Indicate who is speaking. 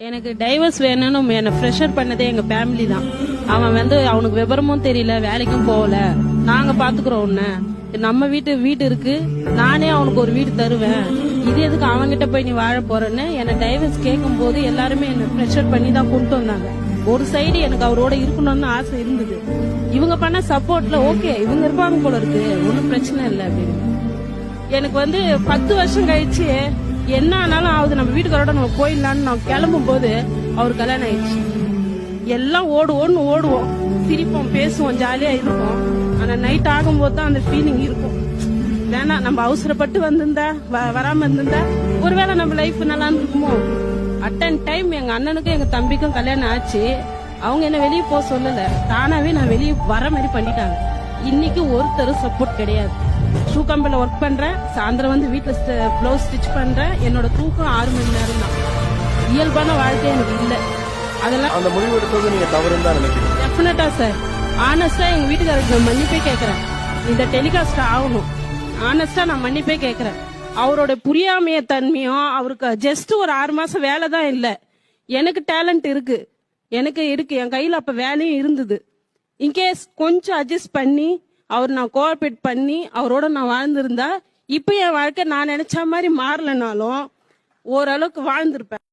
Speaker 1: எனக்கு டைவர்ஸ் வேணும்னு என்ன ப்ரெஷர் பண்ணதே எங்க ஃபேமிலி தான். அவன் அவனுக்கு விவரமும் தெரியல, வேலைக்கும் போகல. நாங்க பாத்துக்கிறோம் உன்ன, நம்ம வீட்டு இருக்கு, நானே அவனுக்கு ஒரு வீடு தருவேன், இது எதுக்கு அவன்கிட்ட போய் நீ வாழ போறன்னு என்ன டைவர்ஸ் கேட்கும் போது எல்லாருமே என்ன ப்ரெஷர் பண்ணி தான் கொண்டு வந்தாங்க. ஒரு சைடு எனக்கு அவரோட இருக்கணும்னு ஆசை இருந்தது. இவங்க பண்ண சப்போர்ட்ல ஓகே இவங்க இருப்பாங்க போல இருக்கு, ஒன்னும் பிரச்சனை இல்லை அப்படின்னு. எனக்கு 10 வருஷம் கழிச்சு என்ன ஆனாலும் ஆகுது, நம்ம வீட்டுக்காரோட நம்ம போயிடலான்னு நான் கிளம்பும் போது அவரு கல்யாணம் ஆயிடுச்சு. எல்லாம் ஓடுவோம், சிரிப்போம், பேசுவோம், ஜாலியா இருப்போம். ஆனா நைட் ஆகும்போது தான் அந்த ஃபீலிங் இருக்கும். வேணா நம்ம அவசரப்பட்டு வந்திருந்தா வராம இருந்திருந்தா ஒருவேளை நம்ம லைஃப் நல்லா இருக்குமோ. அட்டன் டைம் எங்க அண்ணனுக்கும் எங்க தம்பிக்கும் கல்யாணம் ஆச்சு. அவங்க என்ன வெளியே போக சொல்லல, தானாவே நான் வெளியே வர மாதிரி பண்ணிட்டாங்க. இன்னைக்கு ஒருத்தர் சப்போர்ட் கிடையாது. ஷூ கம்பெனில ஒர்க் பண்றேன், சாயந்தரம் வீட்டுல பிளவுஸ் ஸ்டிச் பண்றேன். என்னோட தூக்கம் 6 மணி நேரம் தான். இயல்பான வாழ்க்கை எனக்கு இல்ல. அதெல்லாம்
Speaker 2: அந்த முடிவு எடுத்தது நீங்க தவறுன்னு தான் நினைக்கிறீங்க?
Speaker 1: டெஃபினட்டா சார். ஆனஸ்டா எங்க வீட்டுக்காரருக்கு நான் மன்னிப்பே கேட்கறேன். இந்த டெலிகாஸ்ட் ஆகணும். ஆனஸ்டா நான் மன்னிப்பே கேட்கறேன். அவரோட புரியாமைய தன்மையும், அவருக்கு ஜஸ்ட் ஒரு 6 மாசம் வேலை தான் இல்ல, எனக்கு டேலண்ட் இருக்கு, என் கையில அப்ப வேலையும் இருந்தது. இன்கேஸ் கொஞ்சம் அட்ஜஸ்ட் பண்ணி நான் கோஆபரேட் பண்ணி அவரோட நான் வாழ்ந்திருந்தா இப்ப என் வாழ்க்கை நான் நினைச்ச மாதிரி மாறலனாலும் ஓரளவுக்கு வாழ்ந்திருப்பேன்.